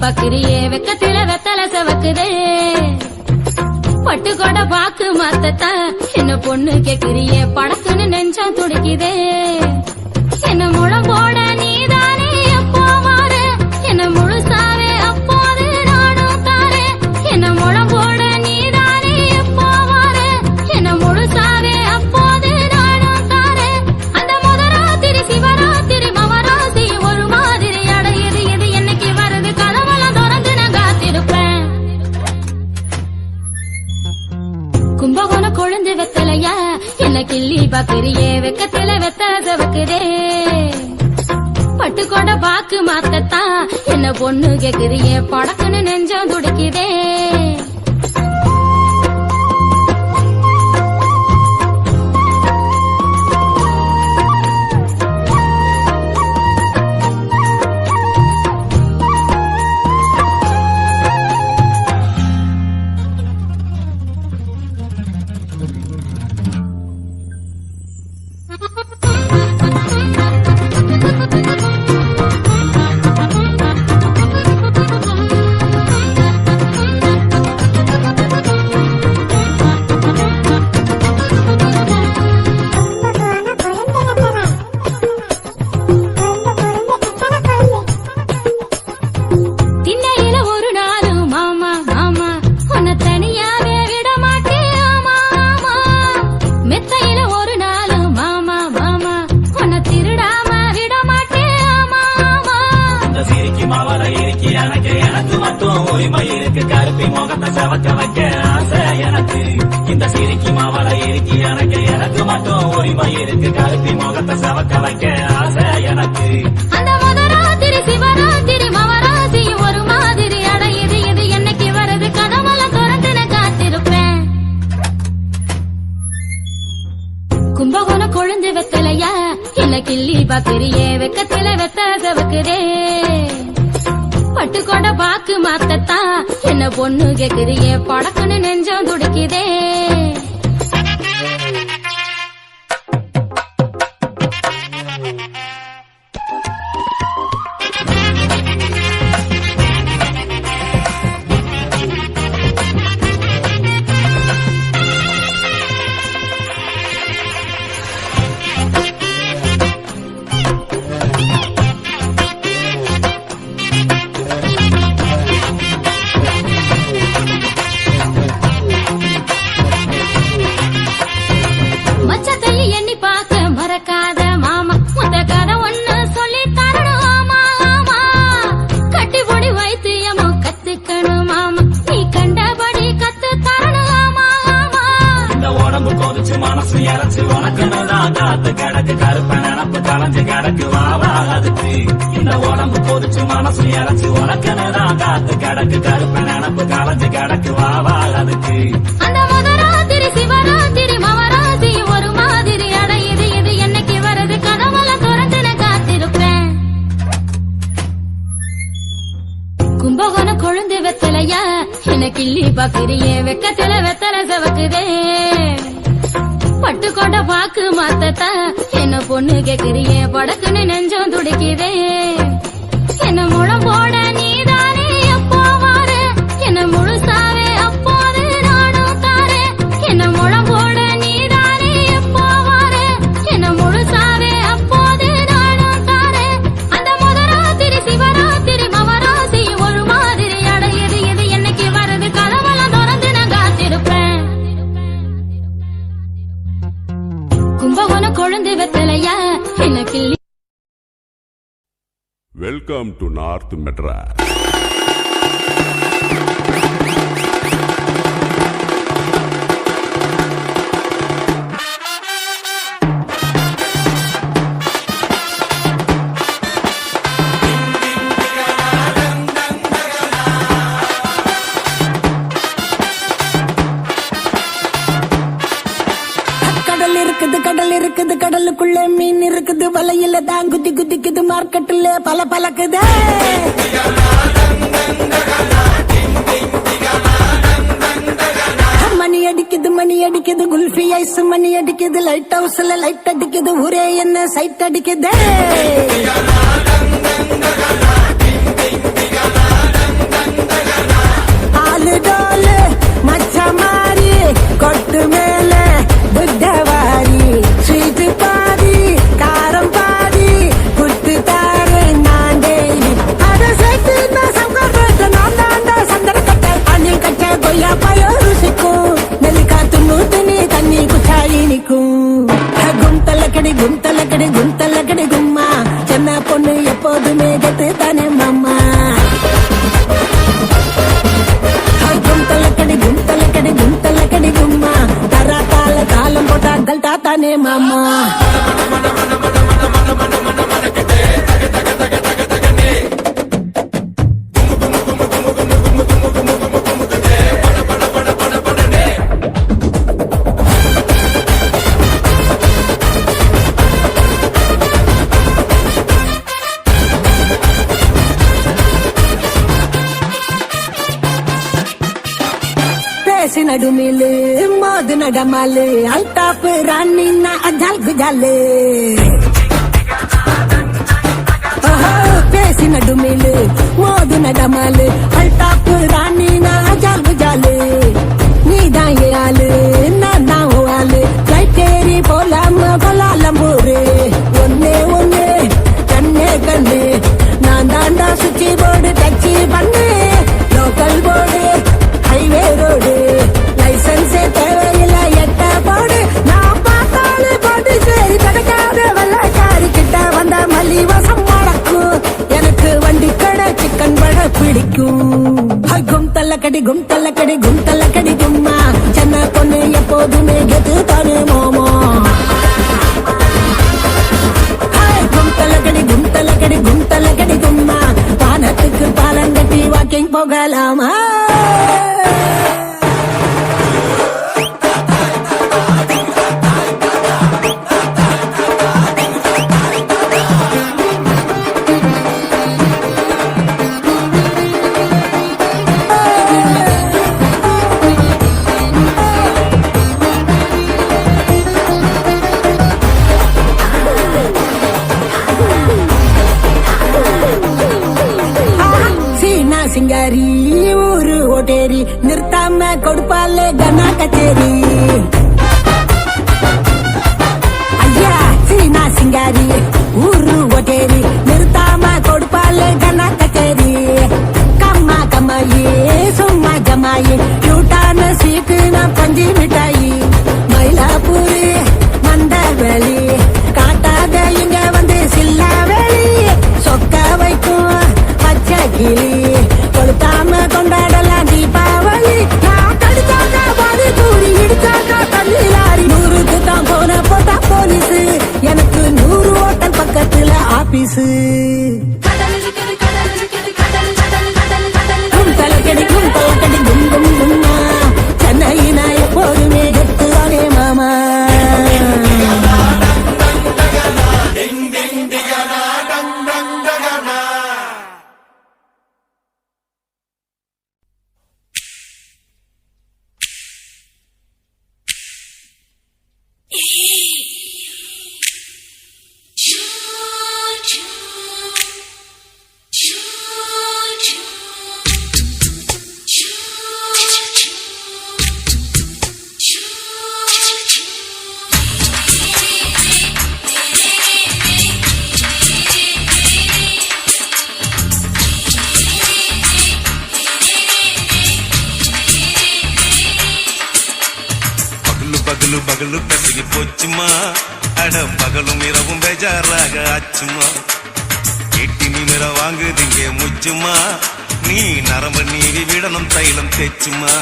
பாக்குறியே வெக்கத்தில வெத்தல செவக்குதே பட்டு கொட பாக்கு மாத்தத்தா என்ன பொண்ணு கேக்குறியே படக்குன்னு நெஞ்சம் துடிக்குதே என்ன முளம் போட நீதானே எப்போ மாறு என்ன முழுசாவே அப்போது நானும் தாரே என்ன முளம் போட நீதானே எப்போ மாறு என்ன முழுசாவே அப்போது நானும் தாரே அந்த முதராத்திரி சிவராத்திரி மவராசி ஒரு மாதிரி அடையுது இது என்னைக்கு வருது கதவெல்லாம் திறந்து நான் காத்திருப்பேன் கும்பகோண கொழுந்து வெத்தலையா என்ன கிள்ளி பாக்குறியே வெக்கத்தில வெத்தல செவக்குதே பட்டு கொட பாக்கு மாத்தத்தா என்ன பொண்ணு கேக்குறியே படக்குன்னு நெஞ்சம் துடிக்குதே எனக்கு மட்டும் உரிமை இருக்கு கருப்பி முகத்தை செவக்க வைக்க ஆசை எனக்கு இந்த சிரிக்கி மாவள இருக்கு எனக்கு மட்டும் உரிமை இருக்கு கருப்பி முகத்தை செவக்க வைக்க ஆசை எனக்கு அந்த முதராத்திரி சிவராத்திரி மவராசி ஒரு மாதிரி அடையுது இது என்னைக்கு வருது கதவெல்லாம் திறந்து நான் காத்திருப்பேன் கும்பகோண கொழுந்து வெத்தலையா என்ன கிள்ளி பாக்குறியே வெக்கத்தில வெத்தல செவக்குதே பட்டு கொட பாக்கு மாத்தத்தா என்ன பொண்ணு கேக்குறியே படக்குன்னு நெஞ்சம் துடிக்குதே மனசு இறச்சு உனக்குன்னுதான் காத்து கிடக்கு கருப்ப நினப்பு கலைஞ்சு கிடக்கு வாவா அதுக்கு இந்த உடம்பு கொதிச்சு மனசு இறச்சு உனக்குன்னுதான் காத்து கிடக்கு கருப்ப நினப்பு கலைஞ்சு கிடக்கு வாவா அதுக்கு அந்த முதராத்திரி சிவராத்திரி மவராசி ஒரு மாதிரி அடையுது இது என்னைக்கு வருது கதவெல்லாம் திறந்து நான் காத்திருப்பேன் கும்பகோண கொழுந்து வெத்தலையா என்ன கிள்ளி பாக்குறியே வெக்கத்தில வெத்தல செவக்குதே பட்டு கொட பாக்கு மாத்தத்தா என்ன பொண்ணு கேக்குறியே படக்குன்னு நெஞ்சம் துடிக்குதே என்ன முளம் போட நீதானே எப்போ மாறு என்ன முழுசாவே அப்போது நானும் தாரே என்ன முளம் போட நீதானே எப்போ மாறு என்ன முழுசாவே அப்போது நானும் தாரே அந்த முதராத்திரி சிவராத்திரி மவராசி ஒரு மாதிரி அடையுது இது என்னைக்கு வருது கதவெல்லாம் திறந்து நான் காத்திருப்பேன் கும்பகோண கொழுந்து வெத்தலையா என்ன கிள்ளி வெல்கம் டு நார்த் மெட்ராஸ். கடல் இருக்குது கடலுக்குள்ள மீன் இருக்குது வலையில தான் குதி குதிக்குது மார்க்கெட்டுல பல பலக்குது மணி அடிக்குது குல்ஃபி ஐஸ் மணி அடிக்குது லைட் ஹவுஸ்ல லைட் அடிக்குது ஊரே என்ன சைட் அடிக்குது மாமா. நடுமிலு மோது நடமாலு அல்டாப்பு ராணி அஜால் குஜாலு பேசி நடுமிலு மோது நடமாலு அல்டாப்பு ராணி அஜால் குஜாலு நீதான் ஆளு நான் தான் ஆளு கைத்தேரி போலாம கொலாலம்பூரு ஒன்னே ஒண்ணு கண்ணே கண்ணு நான் தாண்டா சுச்சி போர்டு டச்சி பண்ணு லோக்கல் போர்டு ஹைவே ரோடு லைசன்ஸே தேவையில்ல எட்ட போடு நான் பார்த்தாலே போட்டு சரி கிடைக்காத வெள்ளக்காரி கிட்ட வந்த மல்லிவாசம் மடக்கும் எனக்கு வண்டி கடை சிக்கன் வடை பிடிக்கும் கும் தள்ளக்கடி கும் தள்ளக்கடி கும் தள்ளக்கடி கும்மா சென்ன பொண்ணு எப்போதுமே கெத்து தானே மோமோ கும் தள்ளக்கடி கும் தள்ளக்கடி கும் தள்ளக்கடி கும்மா பானத்துக்கு பாலங்கட்டி வாக்கிங் போகலாமா சிங்காரி ஊரு ஓட்டேரி நிறுத்தாம கொடுப்பாலே கனா கச்சேரி ஐயா சீனா சிங்காரி ஊரு ஓட்டேரி நிறுத்தாம கொடுப்பாலே கனா கச்சேரி கம்மா கம்மாயி சும்மா ஜமாயி யூட்டான சீக்குனா பஞ்சி மிட்டாயி மயிலாப்பூரி மண்டவெளி காட்டாத இங்க வந்து சில்லாவெளி சொக்க வைக்கும் பச்சை கிளி கொளுத்தாம கொண்டாடலாம் தீபாவளி நான் கடிச்சாக்கா பாதி கூடி இடிச்சாக்கா தள்ளி லாரி 100க்கு தான் போன போட்டா போலீஸ் எனக்கு 100 ஹோட்டல் பக்கத்துல ஆபீஸ் கும்பலக்கடி கும்பலக்கடி கும் கும் கும்மா சென்னை நான் எப்போதுமே கெத்துதானே மாமா பகலு பசிக்கு போச்சுமா அட பகலும் இரவும் பேஜாராக ஆச்சுமா எட்டி நிமிர வாங்குதீங்க முச்சுமா நீ நரம்பு நீவி விடணும் தைலம் தேச்சுமா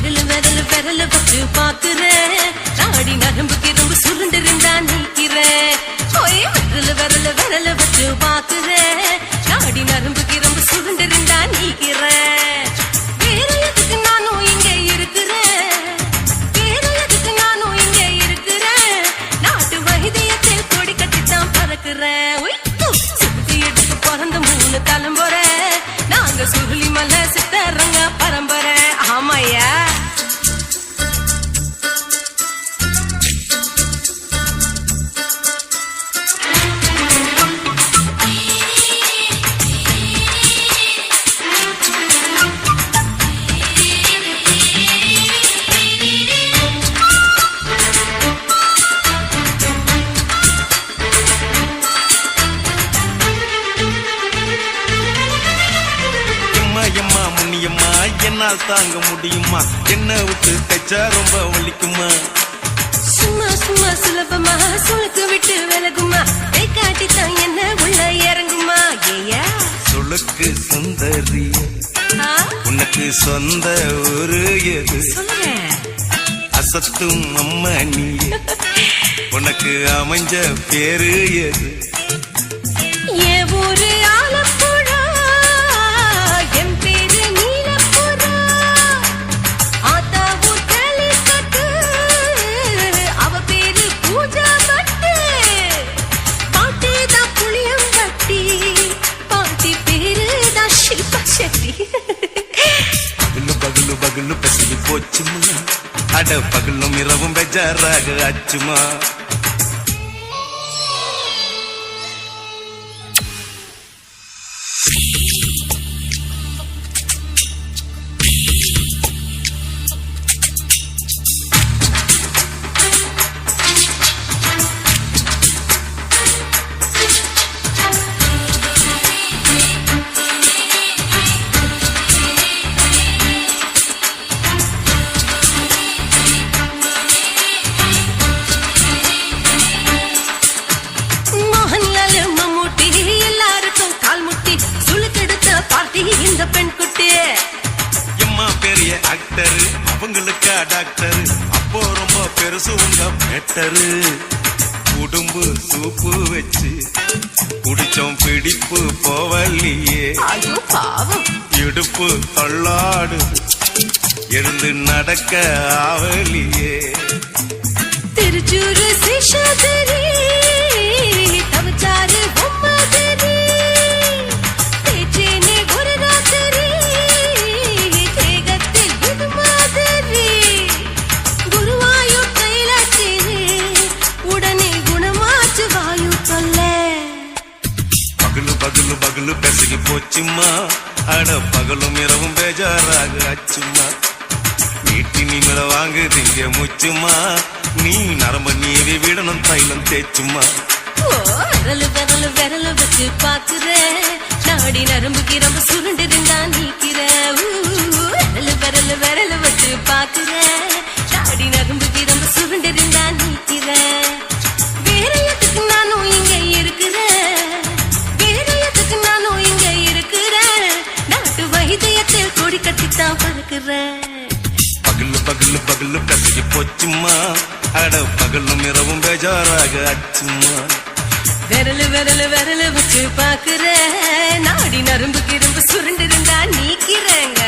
விரல் விரல் வச்சு பாக்குறேன் நாடி நரம்புக்கு ரொம்ப சுருண்டு இருந்தா நீக்கிறேன் விரல் வச்சு பாக்குறேன் நாடி நரம்புக்கு ரொம்ப சுருண்டு இருந்தா நீக்கிறேன் வேற எதுக்கு நானும் இங்க இருக்கிறேன் நாட்டு வைத்தியத்தில் கொடி கட்டித்தான் பறக்குறேன் சுத்தி எடுத்து பிறந்த 3 தலைமுறை நாங்க சுருளி மலை சித்தரங்க பரம்பரை ஆமாயா என்னால் தாங்க முடியுமா என்ன விட்டு தைச்சா ரொம்ப வலிக்குமா சும்மா சும்மா சுலபமா சுளுக்கு விட்டு விலகுமா கை காட்டித்தான் என்ன உள்ள இறங்குமா ஏயா சுளுக்கு சுந்தரி உனக்கு சொந்த ஊரு எது அசத்தும் அம்மா நீ உனக்கு அமைஞ்ச பேரு எது ஏ ஊரு ஆலப்புழா என் பேரு நீலப்புறா ஆத்தா ஊர் கலிக்கட்டு அவ பேரு பூஜா பட்டு பாட்டி தான் புளியம்பட்டி பாட்டி பேரு தான் ஷில்பா செட்டி பகலு பகலு பகலு பசிக்கு போச்சுமா அட பகலும் இரவும் பெஜாராக ஆச்சுமா இந்த பெண் குட்டி எம்மா பெரிய ஆக்டர் அவங்களுக்கா டாக்டர் அப்போ ரொம்ப பெருசு உங்க மேட்டரு உடும்பு சூப்பு வச்சு குடிச்சோம் பிடிப்பு போவல்லையே ஐயோ பாவம் இடுப்பு தள்ளாடு எழுந்து நடக்க ஆவலியே திருச்சூரு சிஷாதிரி தவச்சாரு பொம்மதிரி தேச்சேனே ஒரு ராத்திரி தேகத்தில் இது மாதிரி குருவாயூர் கைலாச்சிரி உடனே குணமாச்சு வாயு சொல்ல பகலு பகலு பகலு பெசகி போச்சுமா அட பகலும் இரவும் பேஜாராக ஆச்சுமா நீட்டி நீங்கள வாங்கு திங்க முச்சுமா நீ நரம்ப நீவி விடணும் தைலம் தேச்சுமா விரலு விரலு விரலு வச்சு பாக்குற நாடி நரம்பு கிரம்பு சுருண்டு இருந்தா நீக்கிற விரலு விரலு விரலு வச்சு பாக்குற நாடி நரம்பு கிரம்பு சுருண்டு இருந்தா நீக்கிற வேற எதுக்கு நானும் இங்க இருக்கிறேன் வேற எதுக்கு நானும் இங்க இருக்கிறேன் நாட்டு வைத்தியத்தில் கொடி கட்டித்தான் பறக்கிறேன் பகலு பகலு பகலு பெசகி போச்சுமா அட பகலும் இரவும் பேஜாராக ஆச்சுமா விரலு விரலு விரலு வச்சு பாக்குற நாடி நரம்பு கிரும்பு சுருண்டு இருந்தா நீக்கிறேங்க